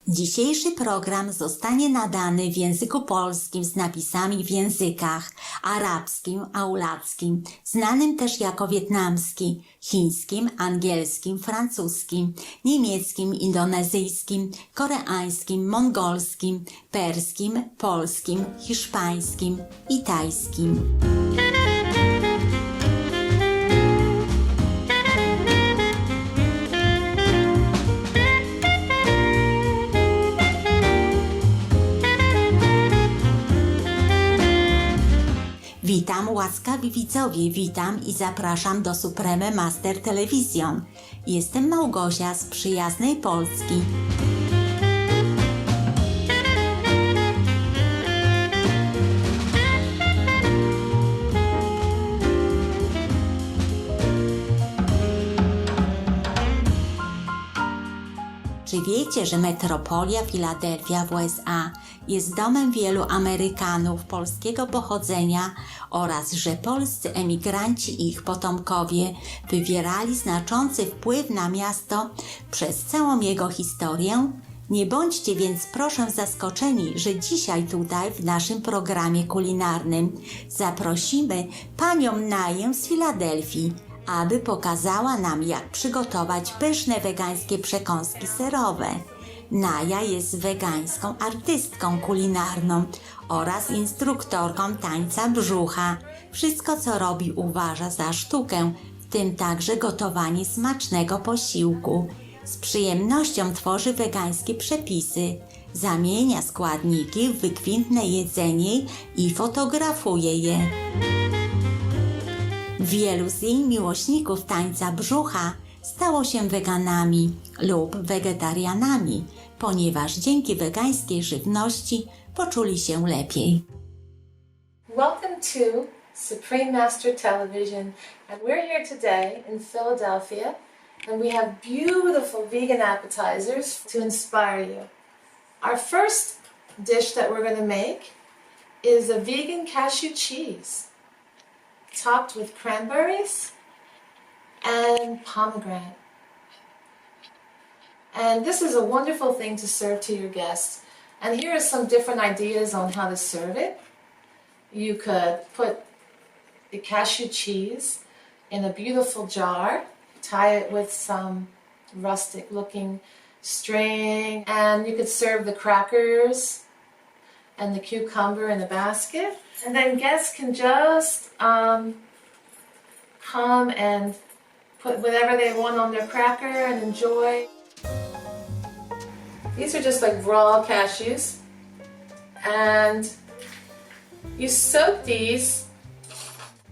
Dzisiejszy program zostanie nadany w języku polskim z napisami w językach arabskim, aulackim, znanym też jako wietnamski, chińskim, angielskim, francuskim, niemieckim, indonezyjskim, koreańskim, mongolskim, perskim, polskim, hiszpańskim i tajskim. Witam łaskawi widzowie, witam i zapraszam do Supreme Master Television. Jestem Małgosia z przyjaznej Polski. Czy wiecie, że metropolia Filadelfia w USA jest domem wielu Amerykanów polskiego pochodzenia oraz że polscy emigranci i ich potomkowie wywierali znaczący wpływ na miasto przez całą jego historię? Nie bądźcie więc proszę zaskoczeni, że dzisiaj tutaj w naszym programie kulinarnym zaprosimy panią Naję z Filadelfii, aby pokazała nam, jak przygotować pyszne wegańskie przekąski serowe. Naja jest wegańską artystką kulinarną oraz instruktorką tańca brzucha. Wszystko, co robi, uważa za sztukę, w tym także gotowanie smacznego posiłku. Z przyjemnością tworzy wegańskie przepisy, zamienia składniki w wykwintne jedzenie i fotografuje je. Wielu z jej miłośników tańca brzucha stało się weganami lub wegetarianami, ponieważ dzięki wegańskiej żywności poczuli się lepiej. Welcome to Supreme Master Television, and we're here today in Philadelphia, and we have beautiful vegan appetizers to inspire you. Our first dish that we're going to make is a vegan cashew cheese, topped with cranberries and pomegranate. And this is a wonderful thing to serve to your guests. And here are some different ideas on how to serve it. You could put the cashew cheese in a beautiful jar, tie it with some rustic looking string, and you could serve the crackers and the cucumber in a basket. And then guests can just come and put whatever they want on their cracker and enjoy. These are just like raw cashews. And you soak these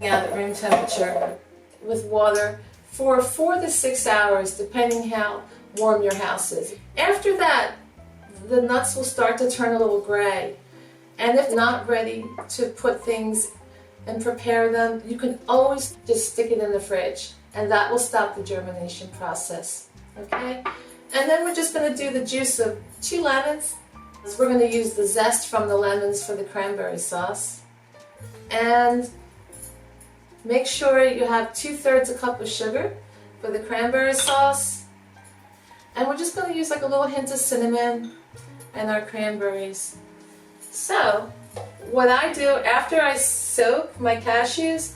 at room temperature with water for 4 to 6 hours, depending how warm your house is. After that, the nuts will start to turn a little gray. And if not ready to put things and prepare them, you can always just stick it in the fridge, and that will stop the germination process, okay? And then we're just going to do the juice of 2 lemons. So we're going to use the zest from the lemons for the cranberry sauce. And make sure you have 2/3 a cup of sugar for the cranberry sauce. And we're just going to use like a little hint of cinnamon and our cranberries. So, what I do after I soak my cashews,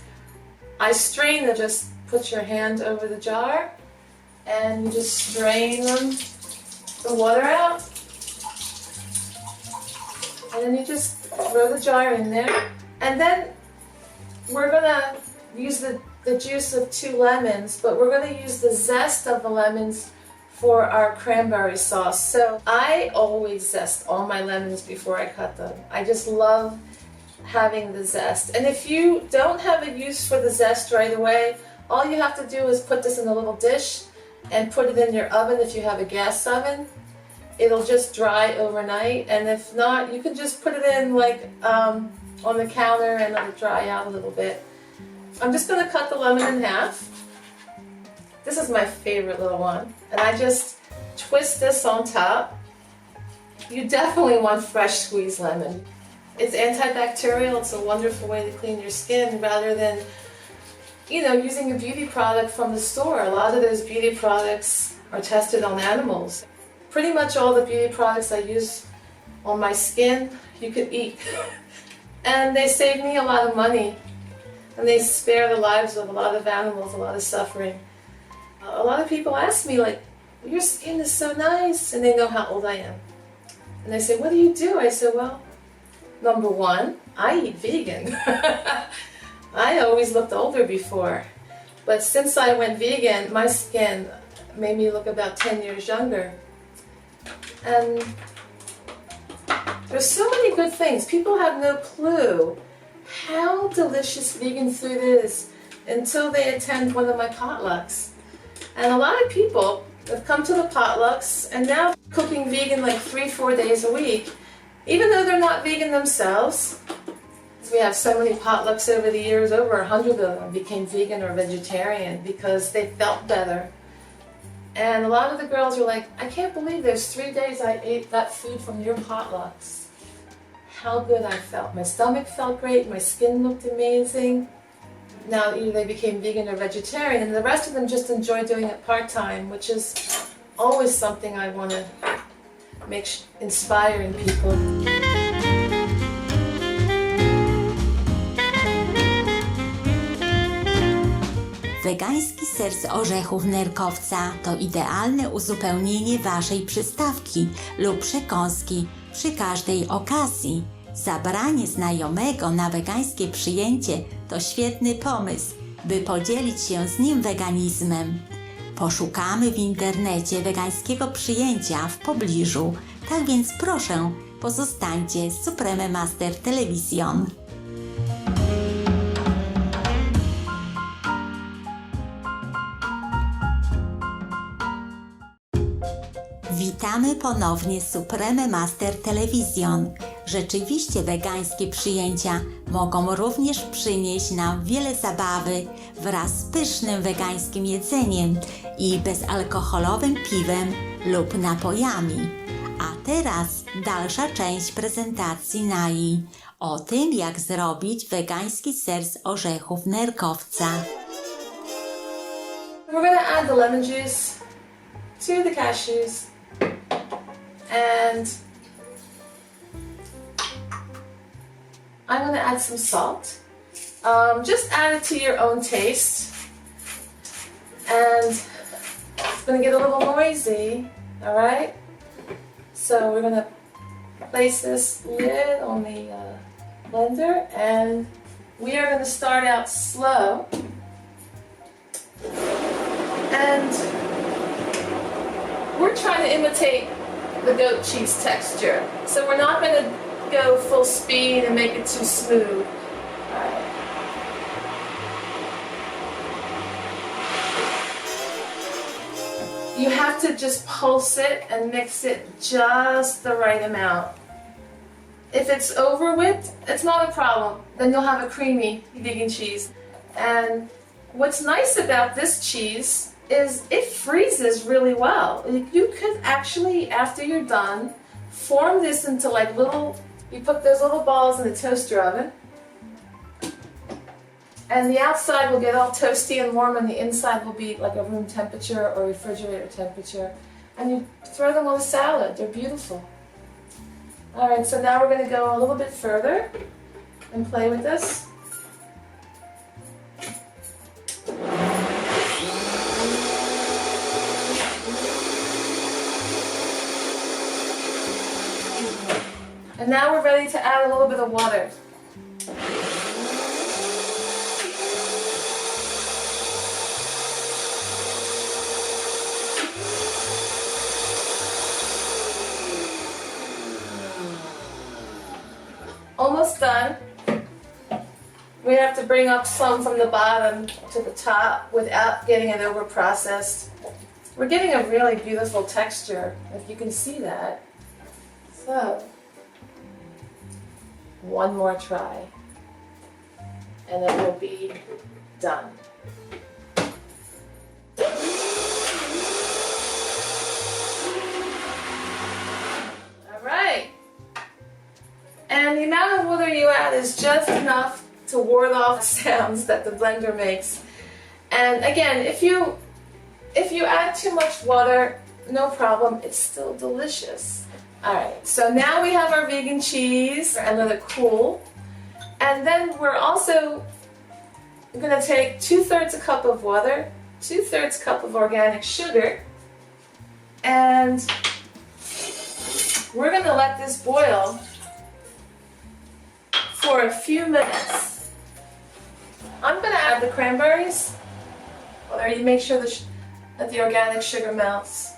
I strain them. Just put your hand over the jar and you just strain them, the water out. And then you just throw the jar in there. And then we're going to use the juice of 2 lemons, but we're going to use the zest of the lemons for our cranberry sauce. So I always zest all my lemons before I cut them. I just love having the zest. And if you don't have a use for the zest right away, all you have to do is put this in a little dish and put it in your oven if you have a gas oven. It'll just dry overnight, and if not, you can just put it in like on the counter and let it dry out a little bit. I'm just going to cut the lemon in half. This is my favorite little one. And I just twist this on top. You definitely want fresh squeezed lemon. It's antibacterial. It's a wonderful way to clean your skin rather than, using a beauty product from the store. A lot of those beauty products are tested on animals. pretty much all the beauty products I use on my skin, you could eat. And they save me a lot of money. And they spare the lives of a lot of animals, a lot of suffering. A lot of people ask me, like, your skin is so nice, and they know how old I am. And they say, what do you do? I said, well, number one, I eat vegan. I always looked older before. But since I went vegan, my skin made me look about 10 years younger. And there's so many good things. People have no clue how delicious vegan food is until they attend one of my potlucks. And a lot of people have come to the potlucks and now cooking vegan like 3-4 days a week, even though they're not vegan themselves. We have so many potlucks over the years, over 100 of them became vegan or vegetarian because they felt better. And a lot of the girls are like, I can't believe there's 3 days I ate that food from your potlucks. How good I felt. My stomach felt great, my skin looked amazing. Now either they became vegan or vegetarian, and the rest of them just enjoy doing it part-time, which is always something I want to inspire in people. Wegański ser z orzechów nerkowca to idealne uzupełnienie Waszej przystawki lub przekąski przy każdej okazji. Zabranie znajomego na wegańskie przyjęcie to świetny pomysł, by podzielić się z nim weganizmem. Poszukamy w internecie wegańskiego przyjęcia w pobliżu, tak więc proszę, pozostańcie z Supreme Master Television. Witamy ponownie z Supreme Master Television. Rzeczywiście wegańskie przyjęcia mogą również przynieść nam wiele zabawy wraz z pysznym wegańskim jedzeniem i bezalkoholowym piwem lub napojami. A teraz dalsza część prezentacji Nai o tym, jak zrobić wegański ser z orzechów nerkowca. We're going to add the lemon juice to the cashews. And I'm going to add some salt. Just add it to your own taste. And it's going to get a little noisy, all right? So we're going to place this lid on the blender, and we are going to start out slow. And we're trying to imitate the goat cheese texture. So we're not going to go full speed and make it too smooth. Alright. You have to just pulse it and mix it just the right amount. If it's over whipped, it's not a problem. Then you'll have a creamy vegan cheese. And what's nice about this cheese is it freezes really well. You could actually, after you're done, form this into like little, you put those little balls in the toaster oven, and the outside will get all toasty and warm, and the inside will be like a room temperature or refrigerator temperature. And you throw them on a salad. They're beautiful. Alright, so now we're going to go a little bit further and play with this. And now we're ready to add a little bit of water. Almost done. We have to bring up some from the bottom to the top without getting it over processed. We're getting a really beautiful texture, if you can see that. So, one more try, and it will be done. All right. And the amount of water you add is just enough to ward off the sounds that the blender makes. And again, if you add too much water, no problem. It's still delicious. All right, so now we have our vegan cheese and let it cool. And then we're also going to take 2/3 a cup of water, 2/3 cup of organic sugar, and we're going to let this boil for a few minutes. I'm going to add the cranberries. Or you make sure that the organic sugar melts.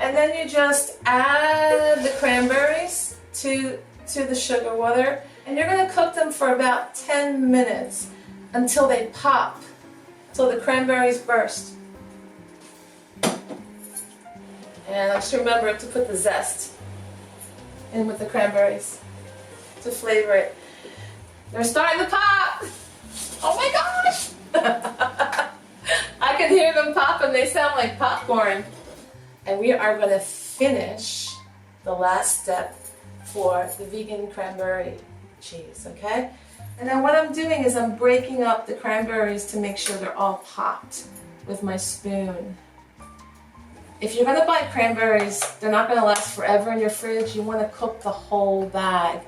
And then you just add the cranberries to the sugar water. And you're going to cook them for about 10 minutes until they pop, until the cranberries burst. And just remember to put the zest in with the cranberries to flavor it. They're starting to pop! Oh my gosh! I can hear them pop and they sound like popcorn. And we are going to finish the last step for the vegan cranberry cheese, okay? And then what I'm doing is I'm breaking up the cranberries to make sure they're all popped with my spoon. If you're going to buy cranberries, they're not going to last forever in your fridge. You want to cook the whole bag.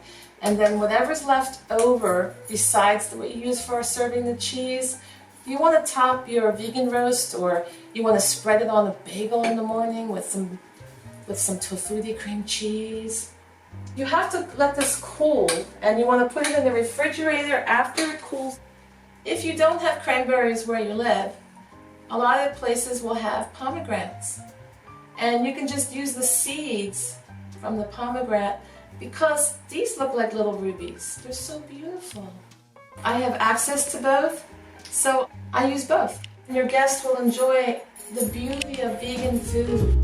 And then whatever's left over, besides what you use for serving the cheese, you want to top your vegan roast, or you want to spread it on a bagel in the morning with some tofutti cream cheese. You have to let this cool, and you want to put it in the refrigerator after it cools. If you don't have cranberries where you live, a lot of places will have pomegranates. And you can just use the seeds from the pomegranate, because these look like little rubies. They're so beautiful. I have access to both, so I use both. And your guests will enjoy the beauty of vegan food.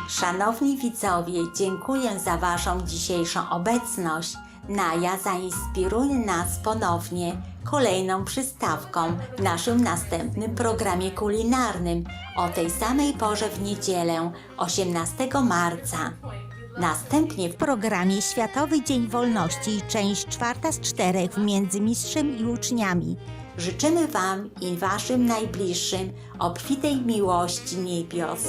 Szanowni widzowie, dziękuję za Waszą dzisiejszą obecność. Naja zainspiruje nas ponownie kolejną przystawką w naszym następnym programie kulinarnym o tej samej porze w niedzielę 18 marca. Następnie w programie Światowy Dzień Wolności, część 4 z 4 między mistrzem i uczniami. Życzymy Wam i Waszym najbliższym obfitej miłości niebios.